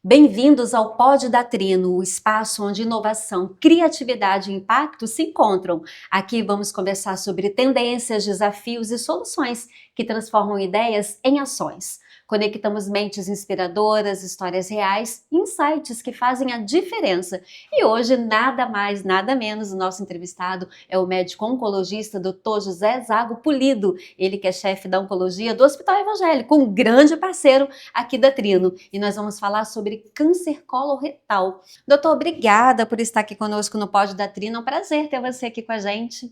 Bem-vindos ao Pod da Trino, o espaço onde inovação, criatividade e impacto se encontram. Aqui vamos conversar sobre tendências, desafios e soluções que transformam ideias em ações. Conectamos mentes inspiradoras, histórias reais, insights que fazem a diferença. E hoje, nada mais, nada menos, o nosso entrevistado é o médico oncologista Dr. José Zago Pulido. Ele que é chefe da oncologia do Hospital Evangélico, um grande parceiro aqui da Trino. E nós vamos falar sobre câncer coloretal. Doutor, obrigada por estar aqui conosco no Pod da Trino. É um prazer ter você aqui com a gente.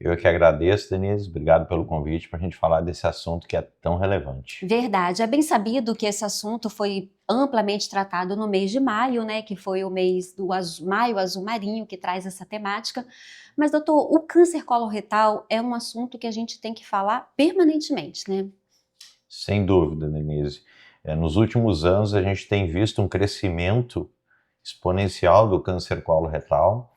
Eu que agradeço, Denise. Obrigado pelo convite para a gente falar desse assunto que é tão relevante. Verdade. É bem sabido que esse assunto foi amplamente tratado no mês de maio, né? Que foi o mês do Maio Azul Marinho, que traz essa temática. Mas, doutor, o câncer coloretal é um assunto que a gente tem que falar permanentemente, né? Sem dúvida, Denise. Nos últimos anos, a gente tem visto um crescimento exponencial do câncer coloretal,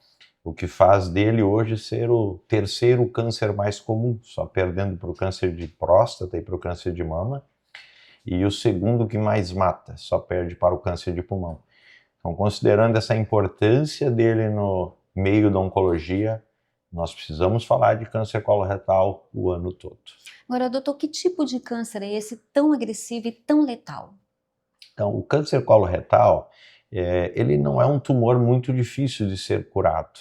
o que faz dele hoje ser o terceiro câncer mais comum, só perdendo para o câncer de próstata e para o câncer de mama, e o segundo que mais mata, só perde para o câncer de pulmão. Então, considerando essa importância dele no meio da oncologia, nós precisamos falar de câncer coloretal o ano todo. Agora, doutor, que tipo de câncer é esse tão agressivo e tão letal? Então, o câncer coloretal, ele não é um tumor muito difícil de ser curado.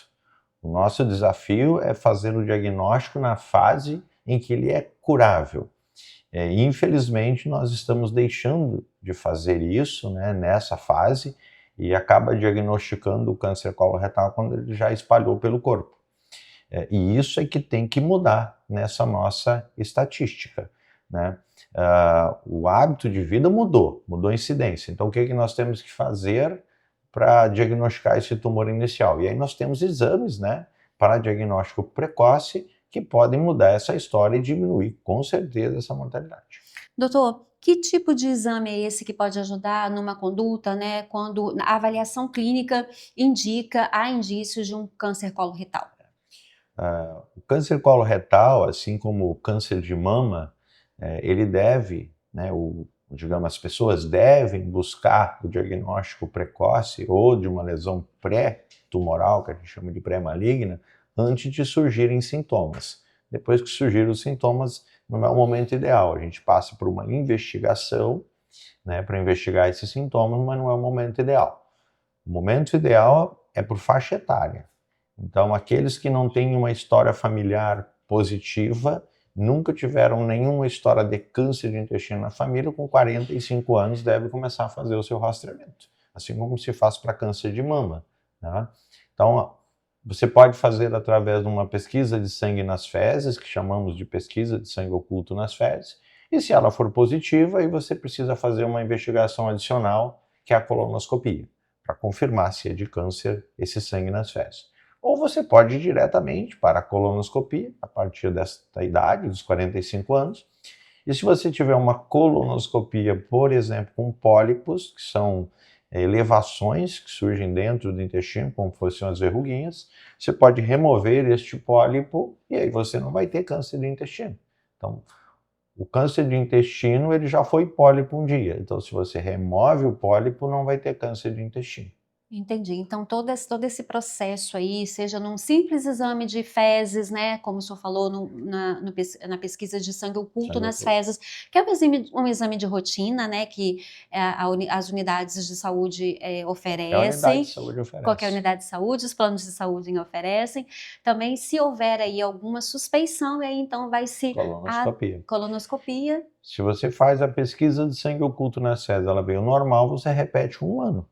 O nosso desafio é fazer o diagnóstico na fase em que ele é curável. Infelizmente, nós estamos deixando de fazer isso, né, nessa fase, e acaba diagnosticando o câncer coloretal quando ele já espalhou pelo corpo. E isso é que tem que mudar nessa nossa estatística, né? O hábito de vida mudou a incidência. Então, o que nós temos que fazer para diagnosticar esse tumor inicial? E aí nós temos exames, né, para diagnóstico precoce que podem mudar essa história e diminuir, com certeza, essa mortalidade. Doutor, que tipo de exame é esse que pode ajudar numa conduta, né, quando a avaliação clínica há indícios de um câncer coloretal? O câncer coloretal, assim como o câncer de mama, ele deve, né, digamos, as pessoas devem buscar o diagnóstico precoce ou de uma lesão pré-tumoral, que a gente chama de pré-maligna, antes de surgirem sintomas. Depois que surgirem os sintomas, não é o momento ideal. A gente passa por uma investigação, né, para investigar esses sintomas, mas não é o momento ideal. O momento ideal é por faixa etária. Então, aqueles que não têm uma história familiar positiva, nunca tiveram nenhuma história de câncer de intestino na família, com 45 anos deve começar a fazer o seu rastreamento, assim como se faz para câncer de mama, né? Então, você pode fazer através de uma pesquisa de sangue nas fezes, que chamamos de pesquisa de sangue oculto nas fezes, e se ela for positiva, aí você precisa fazer uma investigação adicional, que é a colonoscopia, para confirmar se é de câncer esse sangue nas fezes. Ou você pode ir diretamente para a colonoscopia, a partir desta idade, dos 45 anos. E se você tiver uma colonoscopia, por exemplo, com pólipos, que são elevações que surgem dentro do intestino, como fossem as verruguinhas, você pode remover este pólipo e aí você não vai ter câncer de intestino. Então, o câncer de intestino, ele já foi pólipo um dia. Então, se você remove o pólipo, não vai ter câncer de intestino. Entendi. Então, todo esse processo aí, seja num simples exame de fezes, né, como o senhor falou na pesquisa de sangue oculto nas fezes, que é um exame de rotina, né, que as unidades de saúde A unidade oferecem, de saúde qualquer oferece. unidade de saúde, os planos de saúde oferecem. Também, se houver aí alguma suspeição, aí então vai se a Colonoscopia. colonoscopia. Se você faz a pesquisa de sangue oculto nas fezes, ela veio normal, você repete um ano.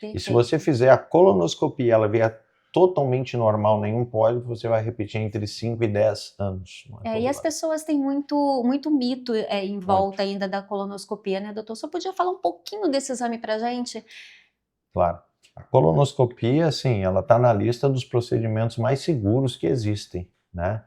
E se você fizer a colonoscopia, ela vier totalmente normal, nenhum pólipo, você vai repetir entre 5 e 10 anos. E as pessoas têm muito mito em volta ainda da colonoscopia, né, doutor? Só podia falar um pouquinho desse exame pra gente? Claro. A colonoscopia, sim, ela está na lista dos procedimentos mais seguros que existem, né?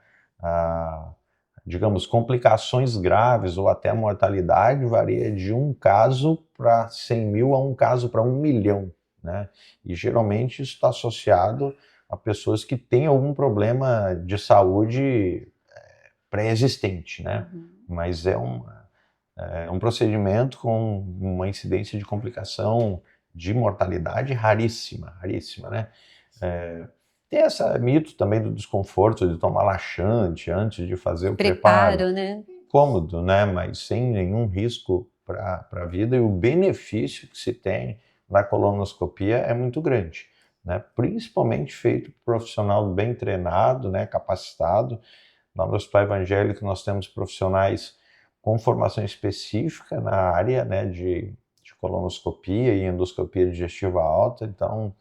Digamos, complicações graves ou até mortalidade varia de um caso para 100 mil a um caso para 1 milhão, né? E geralmente isso está associado a pessoas que têm algum problema de saúde pré-existente, né? Mas é um procedimento com uma incidência de complicação de mortalidade raríssima, raríssima, né? Tem esse mito também do desconforto de tomar laxante antes de fazer o preparo. Preparo, né? Cômodo, né? Mas sem nenhum risco para a vida, e o benefício que se tem na colonoscopia é muito grande, né? Principalmente feito por profissional bem treinado, né? Capacitado. Lá no Hospital Evangélico nós temos profissionais com formação específica na área, né, de colonoscopia e endoscopia digestiva alta. Então,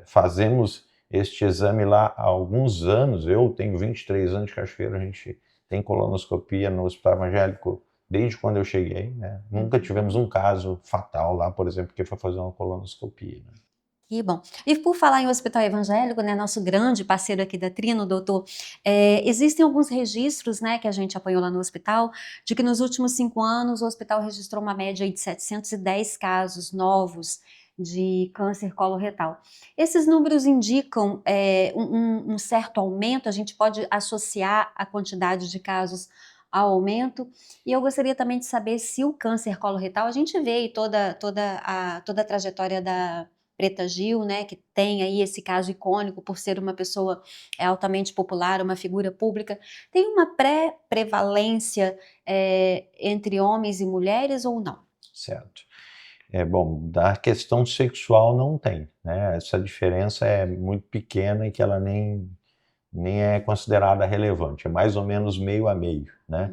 fazemos este exame lá há alguns anos. Eu tenho 23 anos de Cachoeiro, a gente tem colonoscopia no Hospital Evangélico desde quando eu cheguei, né? Nunca tivemos um caso fatal lá, por exemplo, que foi fazer uma colonoscopia, né? Que bom. E por falar em hospital evangélico, né, nosso grande parceiro aqui da Trino, doutor, existem alguns registros, né, que a gente apanhou lá no hospital, de que nos últimos 5 anos o hospital registrou uma média aí de 710 casos novos de câncer coloretal. Esses números indicam um certo aumento, a gente pode associar a quantidade de casos ao aumento, e eu gostaria também de saber se o câncer coloretal, a gente vê aí toda a trajetória da Preta Gil, né, que tem aí esse caso icônico por ser uma pessoa altamente popular, uma figura pública, tem uma pré-prevalência entre homens e mulheres ou não? Certo. Bom, da questão sexual não tem, né? Essa diferença é muito pequena e que ela nem é considerada relevante, é mais ou menos meio a meio, né?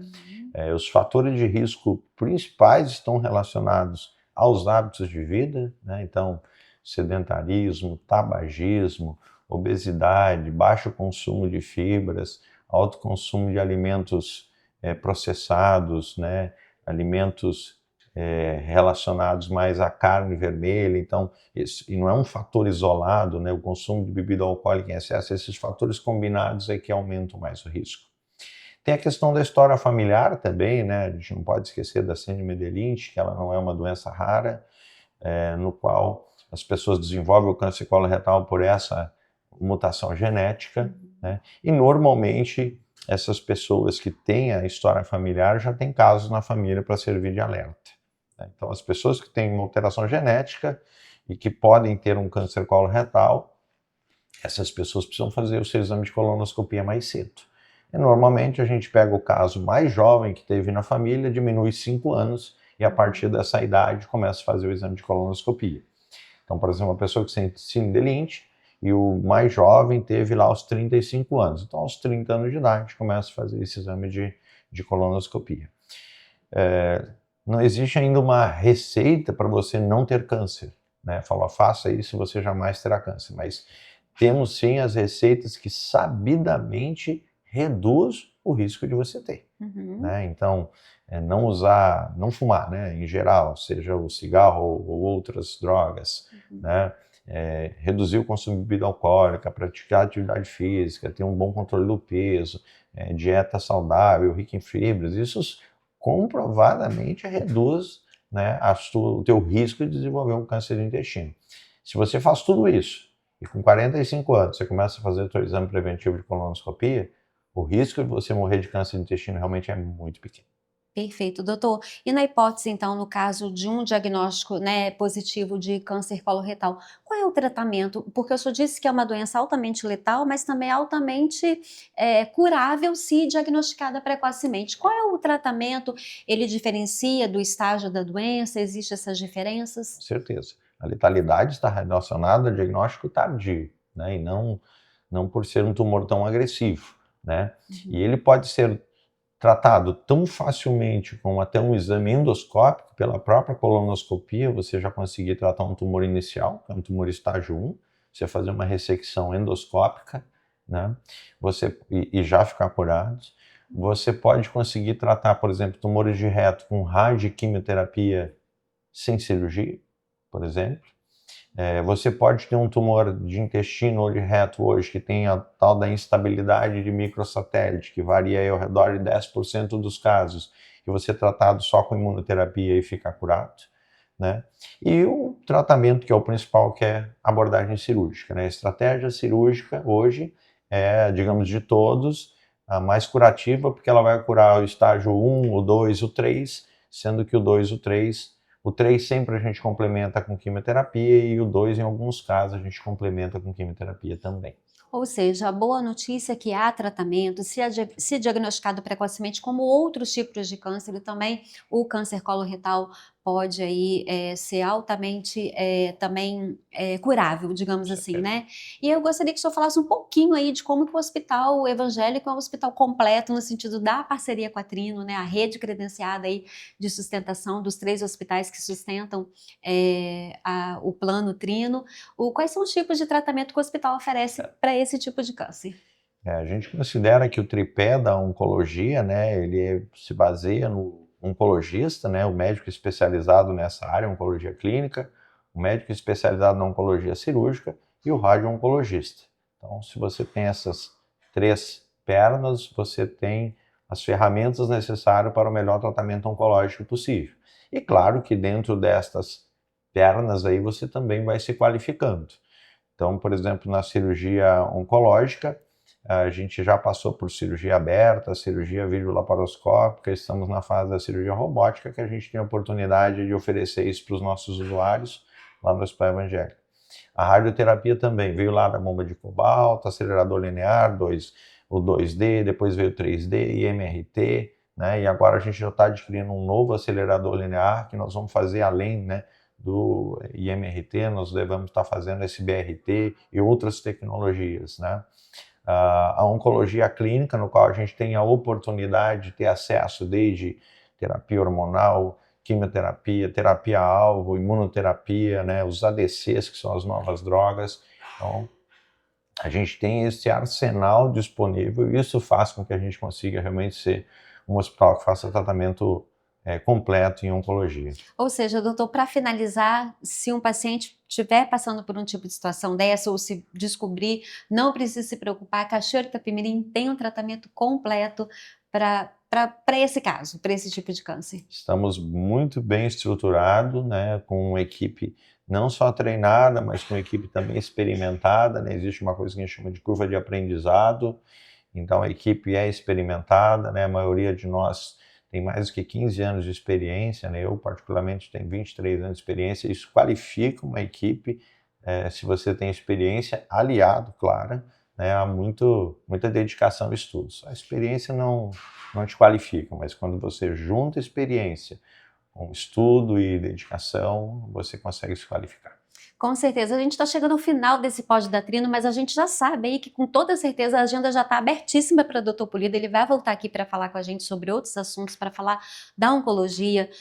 Os fatores de risco principais estão relacionados aos hábitos de vida, né? Então, sedentarismo, tabagismo, obesidade, baixo consumo de fibras, alto consumo de alimentos processados, né? Alimentos relacionados mais à carne vermelha. Então, e não é um fator isolado, né? O consumo de bebida alcoólica em excesso, esses fatores combinados é que aumentam mais o risco. Tem a questão da história familiar também, né? A gente não pode esquecer da síndrome de Lynch, que ela não é uma doença rara, no qual as pessoas desenvolvem o câncer coloretal por essa mutação genética, né? E normalmente essas pessoas que têm a história familiar já têm casos na família para servir de alerta. Então, as pessoas que têm uma alteração genética e que podem ter um câncer coloretal, essas pessoas precisam fazer o seu exame de colonoscopia mais cedo. E normalmente a gente pega o caso mais jovem que teve na família, diminui 5 anos e a partir dessa idade começa a fazer o exame de colonoscopia. Então, por exemplo, uma pessoa que tem síndrome de Lynch e o mais jovem teve lá aos 35 anos. Então, aos 30 anos de idade começa a fazer esse exame de colonoscopia. Não existe ainda uma receita para você não ter câncer, né? Fala, faça isso e você jamais terá câncer. Mas temos sim as receitas que sabidamente reduz o risco de você ter, né? Então, não usar, não fumar, né? Em geral, seja o cigarro ou outras drogas, né? Reduzir o consumo de bebida alcoólica, praticar atividade física, ter um bom controle do peso, dieta saudável, rica em fibras, isso comprovadamente reduz, né, o teu risco de desenvolver um câncer de intestino. Se você faz tudo isso e com 45 anos você começa a fazer o seu exame preventivo de colonoscopia, o risco de você morrer de câncer de intestino realmente é muito pequeno. Perfeito, doutor. E na hipótese, então, no caso de um diagnóstico, né, positivo de câncer coloretal, qual é o tratamento? Porque o senhor disse que é uma doença altamente letal, mas também altamente curável se diagnosticada precocemente. Qual é o tratamento? Ele diferencia do estágio da doença? Existem essas diferenças? Com certeza. A letalidade está relacionada ao diagnóstico tardio, né, e não por ser um tumor tão agressivo, né? E ele pode ser tratado tão facilmente com até um exame endoscópico, pela própria colonoscopia, você já conseguir tratar um tumor inicial, que é um tumor estágio 1, você fazer uma ressecção endoscópica, né? E já ficar curado. Você pode conseguir tratar, por exemplo, tumores de reto com radioquimioterapia sem cirurgia, por exemplo. Você pode ter um tumor de intestino ou de reto hoje que tem a tal da instabilidade de microsatélite, que varia aí ao redor de 10% dos casos, e você tratado só com imunoterapia e ficar curado, né? E o tratamento que é o principal, que é a abordagem cirúrgica, né? A estratégia cirúrgica hoje é, digamos, de todos, a mais curativa, porque ela vai curar o estágio 1, o 2, o 3, sendo que o 2 e o 3 O 3 sempre a gente complementa com quimioterapia e o 2, em alguns casos, a gente complementa com quimioterapia também. Ou seja, a boa notícia é que há tratamento, se diagnosticado precocemente, como outros tipos de câncer, e também o câncer coloretal pode aí ser altamente também curável, digamos Com assim, certeza. né? E eu gostaria que o senhor falasse um pouquinho aí de como que o hospital evangélico é um hospital completo no sentido da parceria com a Trino, né? A rede credenciada aí de sustentação dos 3 hospitais que sustentam o plano Trino. Quais são os tipos de tratamento que o hospital oferece para esse tipo de câncer? A gente considera que o tripé da oncologia, né, se baseia no oncologista, né, o médico especializado nessa área, oncologia clínica, o médico especializado na oncologia cirúrgica e o radio-oncologista. Então, se você tem essas 3 pernas, você tem as ferramentas necessárias para o melhor tratamento oncológico possível. E claro que dentro destas pernas aí você também vai se qualificando. Então, por exemplo, na cirurgia oncológica, a gente já passou por cirurgia aberta, cirurgia videolaparoscópica, estamos na fase da cirurgia robótica, que a gente tem a oportunidade de oferecer isso para os nossos usuários lá no Hospital Evangélico. A radioterapia também veio lá da bomba de cobalto, acelerador linear, o 2D, depois veio o 3D, IMRT, né? E agora a gente já está adquirindo um novo acelerador linear que nós vamos fazer além, né, do IMRT, nós devemos estar fazendo esse BRT e outras tecnologias, né? A oncologia clínica, no qual a gente tem a oportunidade de ter acesso desde terapia hormonal, quimioterapia, terapia-alvo, imunoterapia, né, os ADCs, que são as novas drogas. Então, a gente tem esse arsenal disponível e isso faz com que a gente consiga realmente ser um hospital que faça tratamento completo em oncologia. Ou seja, doutor, para finalizar, se um paciente estiver passando por um tipo de situação dessa ou se descobrir, não precisa se preocupar, Cachoeiro de Itapemirim tem um tratamento completo para esse caso, para esse tipo de câncer. Estamos muito bem estruturados, né, com uma equipe não só treinada, mas com uma equipe também experimentada, né? Existe uma coisa que a gente chama de curva de aprendizado, então a equipe é experimentada, né? A maioria de nós tem mais do que 15 anos de experiência, né? Eu particularmente tenho 23 anos de experiência, isso qualifica uma equipe, se você tem experiência, aliado, claro, né, há muita dedicação e estudos. A experiência não te qualifica, mas quando você junta experiência com estudo e dedicação, você consegue se qualificar. Com certeza, a gente está chegando ao final desse Pod da Trino, mas a gente já sabe aí que com toda certeza a agenda já está abertíssima para o Dr. Pulido, ele vai voltar aqui para falar com a gente sobre outros assuntos, para falar da oncologia,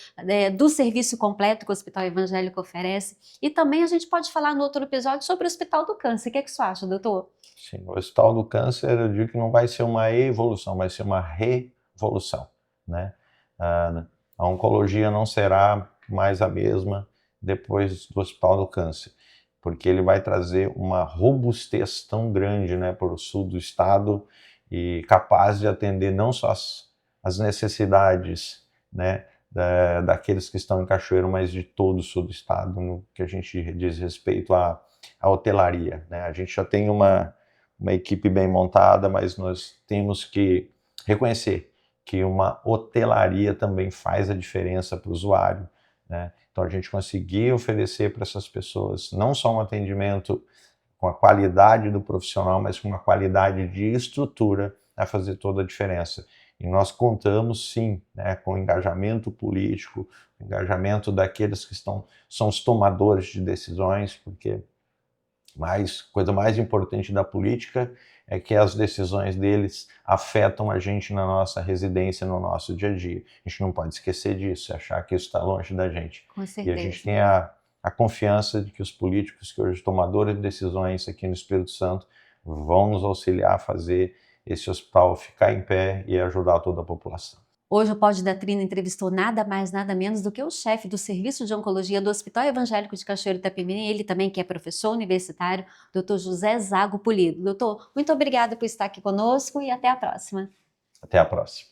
do serviço completo que o Hospital Evangélico oferece, e também a gente pode falar no outro episódio sobre o Hospital do Câncer. O que é que você acha, doutor? Sim, o Hospital do Câncer, eu digo que não vai ser uma evolução, vai ser uma revolução, né? A oncologia não será mais a mesma depois do Hospital do Câncer, porque ele vai trazer uma robustez tão grande, né, para o sul do estado e capaz de atender não só as necessidades, né, daqueles que estão em Cachoeiro, mas de todo o sul do estado, no que a gente diz respeito à hotelaria, né? A gente já tem uma equipe bem montada, mas nós temos que reconhecer que uma hotelaria também faz a diferença para o usuário, né? Então a gente conseguir oferecer para essas pessoas não só um atendimento com a qualidade do profissional, mas com uma qualidade de estrutura a fazer toda a diferença. E nós contamos sim, né, com o engajamento político, o engajamento daqueles que são os tomadores de decisões, porque coisa mais importante da política é que as decisões deles afetam a gente na nossa residência, no nosso dia a dia. A gente não pode esquecer disso, achar que isso está longe da gente. Com certeza. E a gente tem a confiança de que os políticos, que hoje tomadores de decisões aqui no Espírito Santo, vão nos auxiliar a fazer esse hospital ficar em pé e ajudar toda a população. Hoje o Pod da Trino entrevistou nada mais, nada menos do que o chefe do Serviço de Oncologia do Hospital Evangélico de Cachoeiro de Itapemirim, ele também que é professor universitário, Dr. José Zago Pulido. Doutor, muito obrigada por estar aqui conosco e até a próxima. Até a próxima.